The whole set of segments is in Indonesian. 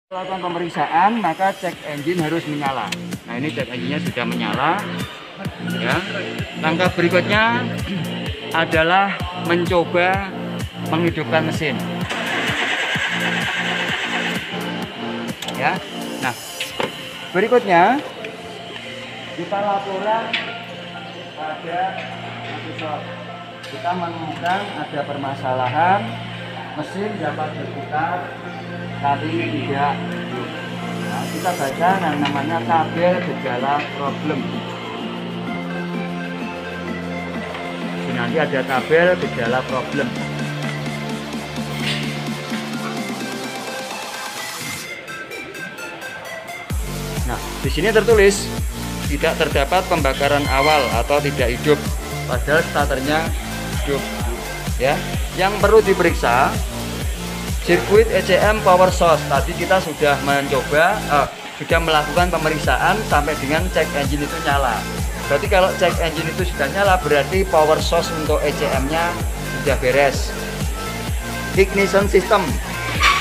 Lakukan pemeriksaan, maka cek engine harus menyala. Nah, ini cek engine-nya sudah menyala. Ya. Langkah berikutnya adalah mencoba menghidupkan mesin. Ya. Nah, berikutnya kita laporan pada officer. Kita menemukan ada permasalahan mesin dapat berputar tapi tidak hidup. Nah, kita baca yang namanya tabel gejala problem. Di nanti ada tabel gejala problem. Nah, di sini tertulis tidak terdapat pembakaran awal atau tidak hidup, padahal starternya hidup. Ya, yang perlu diperiksa sirkuit ECM power source. Tadi kita sudah sudah melakukan pemeriksaan sampai dengan cek engine itu nyala. Berarti kalau cek engine itu sudah nyala, berarti power source untuk ECM-nya sudah beres. Ignition system,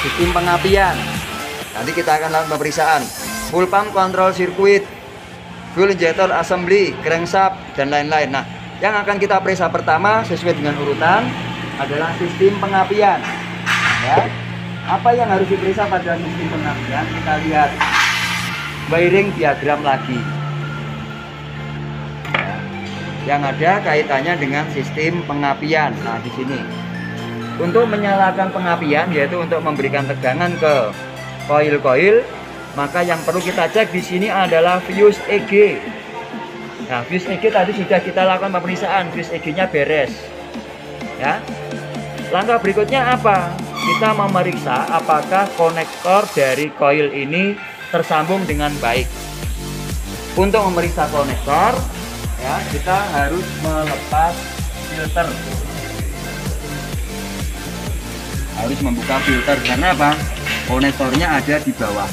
sistem pengapian. Nanti kita akan lakukan pemeriksaan. Full pump control circuit, fuel injector assembly, crankshaft, dan lain-lain. Nah, yang akan kita periksa pertama sesuai dengan urutan adalah sistem pengapian. Ya, apa yang harus diperiksa pada sistem pengapian? Kita lihat wiring diagram lagi. Ya, yang ada kaitannya dengan sistem pengapian. Nah, di sini untuk menyalakan pengapian, yaitu untuk memberikan tegangan ke koil-koil, maka yang perlu kita cek di sini adalah fuse EG. Nah, fuse EG tadi sudah kita lakukan pemeriksaan, fuse EG-nya beres. Ya. Langkah berikutnya apa? Kita memeriksa apakah konektor dari koil ini tersambung dengan baik. Untuk memeriksa konektor, ya, kita harus melepas filter. Harus membuka filter karena apa? Konektornya ada di bawah.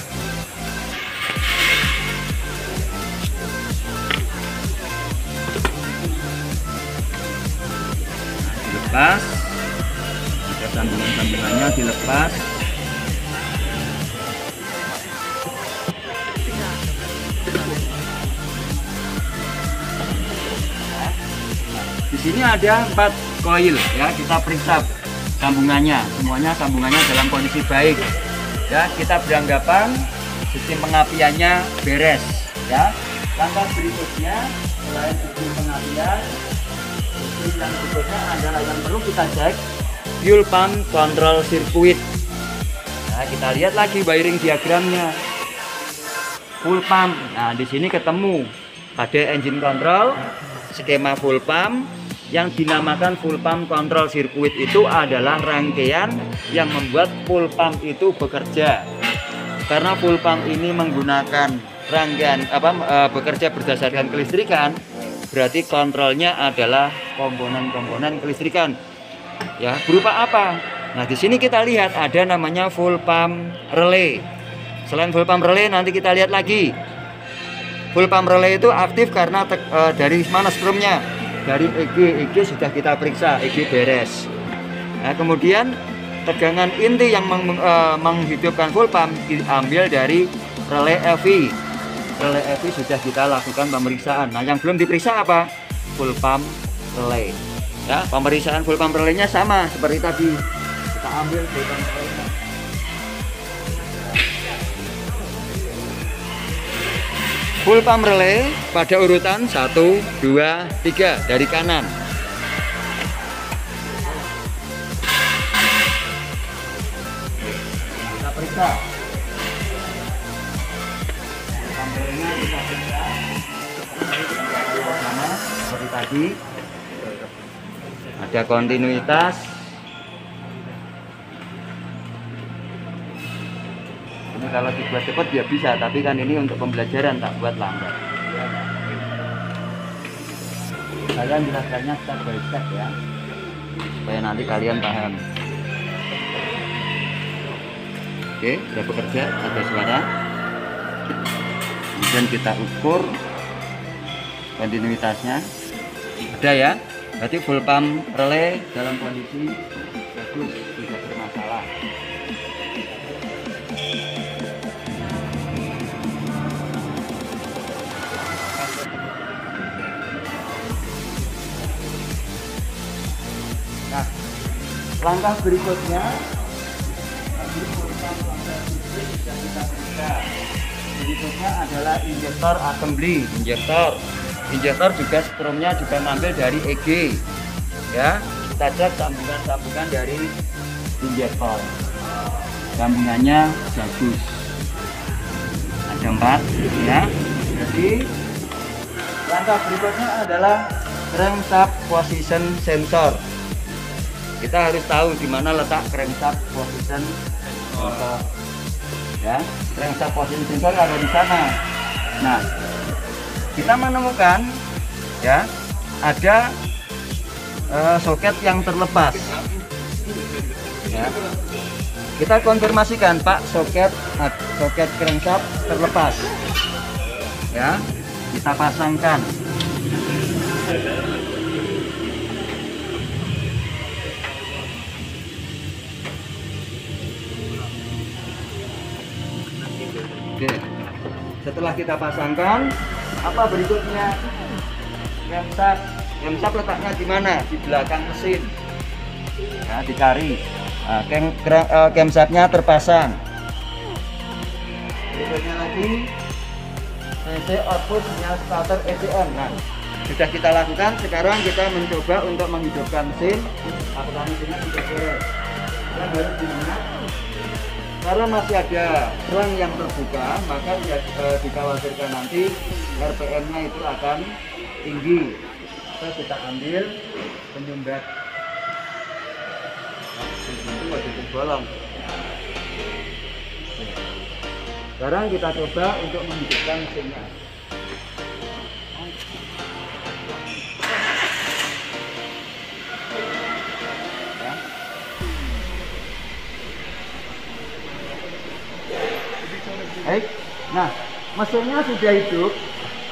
Dilepas. Sambungan-sambungannya dilepas. Di sini ada 4 koil, ya, kita periksa sambungannya. Semuanya sambungannya dalam kondisi baik. Ya, kita beranggapan sistem pengapiannya beres. Ya, langkah berikutnya selain sistem pengapian, sistem yang berikutnya adalah yang perlu kita cek fuel pump control circuit. Nah, kita lihat lagi wiring diagramnya. Full pump. Nah, di sini ketemu ada engine control, skema full pump yang dinamakan full pump control circuit. Itu adalah rangkaian yang membuat full pump itu bekerja. Karena full pump ini menggunakan rangkaian bekerja berdasarkan kelistrikan, berarti kontrolnya adalah komponen-komponen kelistrikan. Ya, berupa apa? Nah, di sini kita lihat ada namanya full pump relay. Selain full pump relay, nanti kita lihat lagi. Full pump relay itu aktif karena dari mana strumnya? Dari EG. EG sudah kita periksa, EG beres. Nah, kemudian tegangan inti yang menghidupkan full pump diambil dari relay EV. Relay EV sudah kita lakukan pemeriksaan. Nah, yang belum diperiksa apa? Full pump relay. Ya, pemeriksaan full pump relay-nya sama seperti tadi. Kita ambil full pump relay-nya. Full pump relay pada urutan 1, 2, 3 dari kanan. Kita periksa. Full pump relay-nya kita periksa. Sama seperti tadi. Ada kontinuitas. Ini kalau dibuat cepat ya bisa, tapi kan ini untuk pembelajaran, tak buat lambat. Kalian jelaskannya step by step ya, supaya nanti kalian paham. Oke, sudah bekerja, ada suara. Kemudian kita ukur kontinuitasnya, ada ya. Berarti full pump relay dalam kondisi bagus, tidak bermasalah. Langkah berikutnya adalah injektor assembly. Injektor juga strumnya juga ngambil dari EG, ya. Kita cek sambungan dari injektor, sambungannya bagus, ada 4, ya. Jadi langkah berikutnya adalah crankshaft position sensor. Kita harus tahu di mana letak crankshaft position sensor, ya. Crankshaft position sensor ada di sana. Nah, kita menemukan, ya, ada soket yang terlepas, ya. Kita konfirmasikan, Pak, soket crankshaft terlepas, ya. Kita pasangkan. Oke. Setelah kita pasangkan, apa berikutnya? Crankshaft letaknya di mana? Di belakang mesin. Nah, dicari. Nah, camshaftnya terpasang. Berikutnya lagi CC output sinyal starter ECM. Nah, sudah kita lakukan. Sekarang kita mencoba untuk menghidupkan mesin. Apakah mesinnya sudah beres? Kita harus diingat, karena masih ada rang yang terbuka, maka dikhawatirkan nanti RPM-nya itu akan tinggi. Kita ambil penyumbat. Itu wajib bolong. Sekarang kita coba untuk menghidupkan mesinnya. Baik. Nah, mesinnya sudah hidup,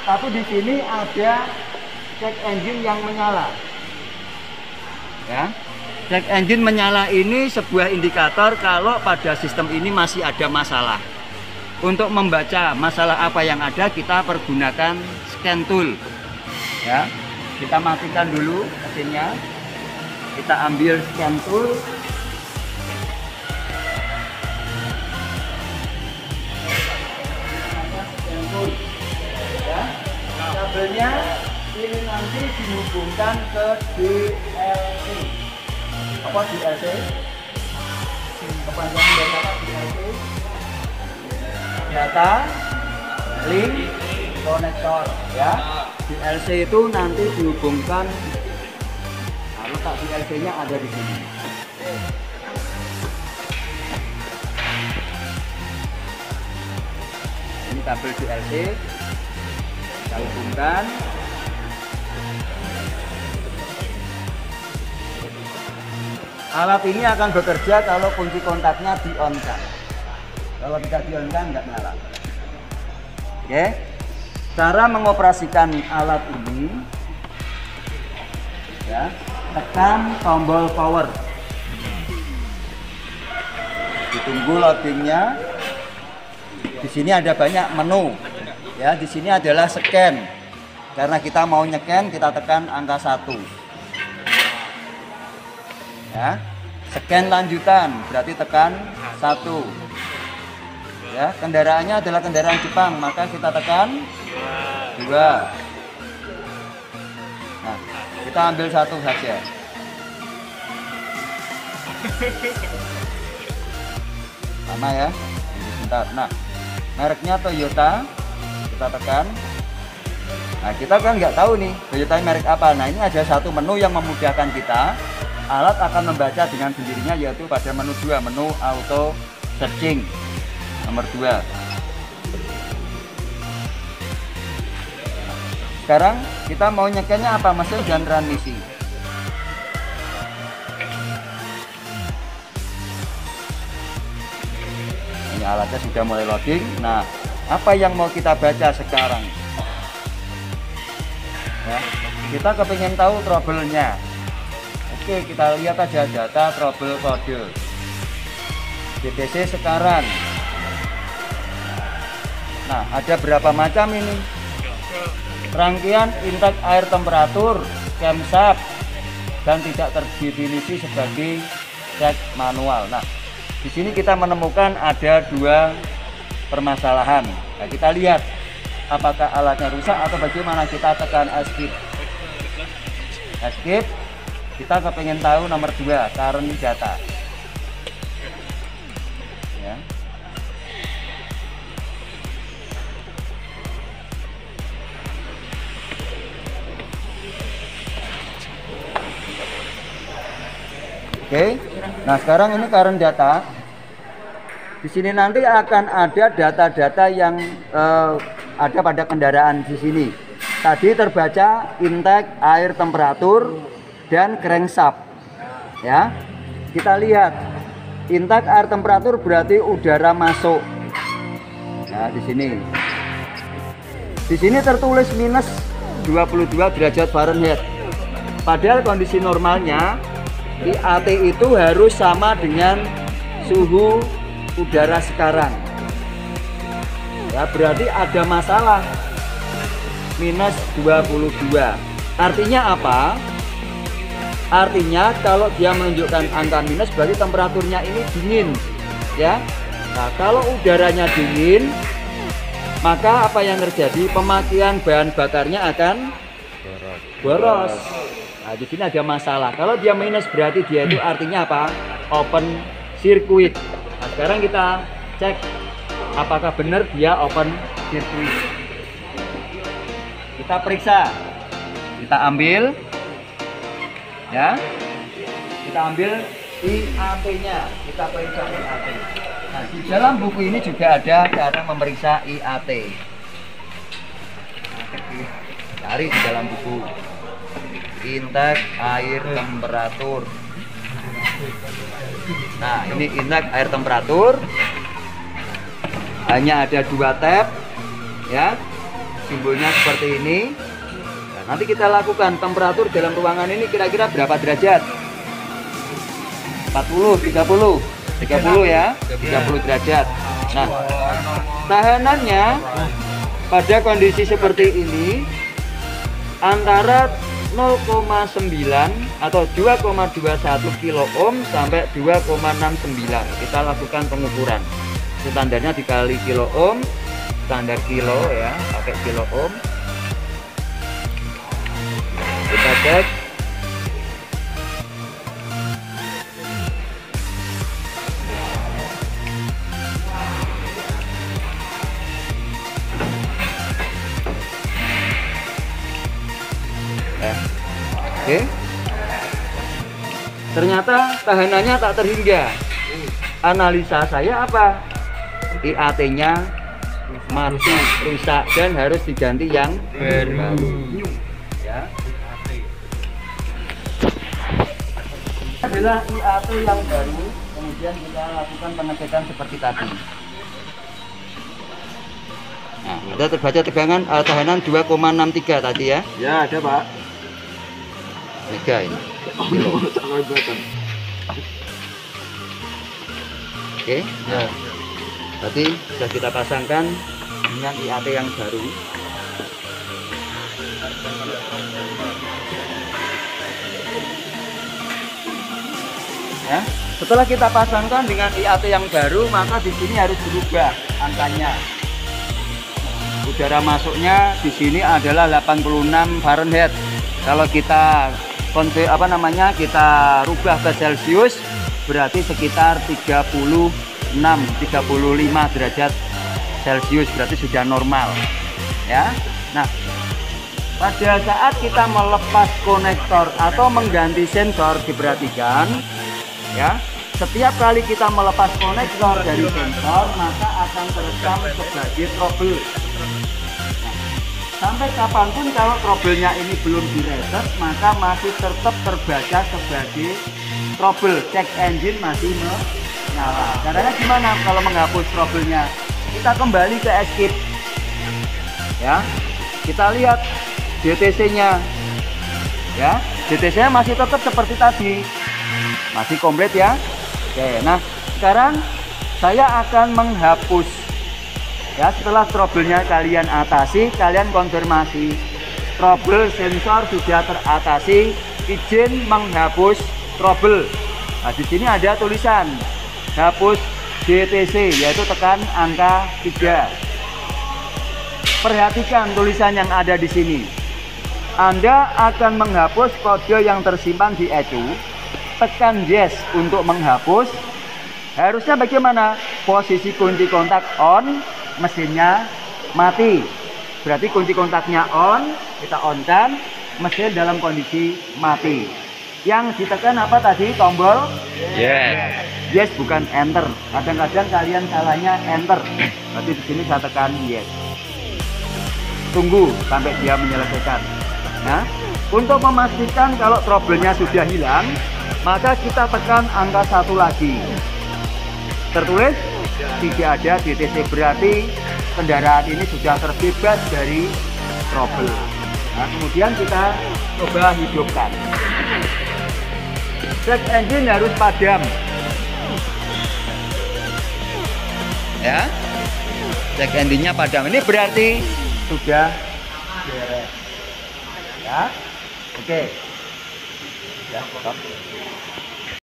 tapi di sini ada check engine yang menyala. Ya. Check engine menyala ini sebuah indikator kalau pada sistem ini masih ada masalah. Untuk membaca masalah apa yang ada, kita pergunakan scan tool. Ya. Kita matikan dulu mesinnya. Kita ambil scan tool. Kabelnya ini nanti dihubungkan ke DLC. Apa DLC? Kepanjangan dari apa DLC? Data link connector, ya. DLC itu nanti dihubungkan. Nah, letak DLC-nya ada di sini. Ini kabel DLC. Kita hubungkan. Alat ini akan bekerja kalau kunci kontaknya di-on-kan. Kalau tidak di-on-kan nggak nyala. Oke. Cara mengoperasikan alat ini, ya, tekan tombol power. Ditunggu loadingnya. Di sini ada banyak menu. Ya, di sini adalah scan. Karena kita mau nyeken, kita tekan angka 1. Ya. Scan lanjutan, berarti tekan 1. Ya, kendaraannya adalah kendaraan Jepang, maka kita tekan 2. Nah, kita ambil 1 saja. Sama ya. Sebentar. Nah, mereknya Toyota. Kita tekan. Nah, kita kan nggak tahu nih Toyota merek apa. Nah, ini ada satu menu yang memudahkan kita. Alat akan membaca dengan sendirinya, yaitu pada menu 2, menu auto searching nomor 2. Sekarang kita mau nyekennya apa, mesin dan transmisi. Ini alatnya sudah mulai loading. Nah, apa yang mau kita baca sekarang? Ya, kita kepingin tahu trouble-nya. Oke, kita lihat aja data trouble kode DTC sekarang. Nah, ada berapa macam ini? Rangkaian intake air temperatur, camshaft, dan tidak terdefinisi sebagai cek manual. Nah, di sini kita menemukan ada 2 permasalahan. Nah, kita lihat apakah alatnya rusak atau bagaimana. Kita tekan escape. Escape. Kita kepengen tahu nomor 2, current data. Ya. Oke. Nah, sekarang ini current data. Di sini nanti akan ada data-data yang ada pada kendaraan di sini. Tadi terbaca intake, air temperatur, dan crankshaft. Ya. Kita lihat intake air temperatur berarti udara masuk. Nah, di sini. Di sini tertulis minus 22 derajat Fahrenheit. Padahal kondisi normalnya IAT itu harus sama dengan suhu udara sekarang. Ya, berarti ada masalah. Minus 22. Artinya apa? Artinya kalau dia menunjukkan angka minus berarti temperaturnya ini dingin, ya. Nah, kalau udaranya dingin, maka apa yang terjadi? Pemakaian bahan bakarnya akan boros. Nah, di sini ada masalah. Kalau dia minus berarti dia itu artinya apa? Open circuit. Nah, sekarang kita cek apakah benar dia open circuit. Kita periksa. Kita ambil, ya. Kita ambil IAT-nya. Kita periksa IAT. Nah, di dalam buku ini juga ada cara memeriksa IAT. Cari di dalam buku. Intake air temperatur. Nah, ini intake air temperatur. Hanya ada 2 tab, ya. Simbolnya seperti ini. Nah, nanti kita lakukan temperatur dalam ruangan ini kira-kira berapa derajat? 40, 30 ya, 30 derajat. Nah, tahanannya pada kondisi seperti ini antara 0,9 atau 2,21 kilo ohm sampai 2,69. Kita lakukan pengukuran. Standarnya dikali kilo ohm, standar kilo ya, pakai kilo ohm. Kita cek. Oke. Ternyata tahanannya tak terhingga. Analisa saya apa? IAT-nya mati, rusak dan harus diganti yang baru. Ya. Adalah IAT yang baru, kemudian kita lakukan pengecekan seperti tadi. Nah, ada terbaca tegangan tahanan 2,63 tadi ya? Ya, ada Pak. Mega ini. Oke, ya. Berarti sudah kita pasangkan dengan IAT yang baru. Ya, setelah kita pasangkan dengan IAT yang baru, maka di sini harus berubah angkanya. Udara masuknya di sini adalah 86 Fahrenheit. Kalau kita kita rubah ke Celcius berarti sekitar 35 derajat Celcius, berarti sudah normal ya. Nah, pada saat kita melepas konektor atau mengganti sensor, diperhatikan ya, setiap kali kita melepas konektor dari sensor maka akan terekam sebagai trouble. Sampai kapanpun kalau trouble-nya ini belum direset, maka masih tetap terbaca sebagai trouble. Check engine masih menyala. Caranya gimana kalau menghapus trouble-nya? Kita kembali ke escape. Ya, kita lihat DTC-nya. Ya, DTC-nya masih tetap seperti tadi, masih komplit ya. Oke, nah sekarang saya akan menghapus. Ya, setelah trouble-nya kalian atasi, kalian konfirmasi trouble sensor sudah teratasi, izin menghapus trouble. Nah, di sini ada tulisan hapus DTC, yaitu tekan angka 3. Perhatikan tulisan yang ada di sini. Anda akan menghapus kode yang tersimpan di ECU. Tekan yes untuk menghapus. Harusnya bagaimana? Posisi kunci kontak on, mesinnya mati. Berarti kunci kontaknya on, kita on-kan, mesin dalam kondisi mati. Yang ditekan apa tadi? Tombol Yes. yes, bukan enter. Kadang-kadang kalian salahnya enter. Berarti di sini saya tekan yes. Tunggu sampai dia menyelesaikan. Nah, untuk memastikan kalau trouble-nya sudah hilang, maka kita tekan angka 1 lagi. Tertulis tidak ada DTC, berarti kendaraan ini sudah terbebas dari trouble. Nah, kemudian kita coba hidupkan. Check engine harus padam. Ya, check engine-nya padam. Ini berarti sudah beres. Ya, oke. Ya, stop.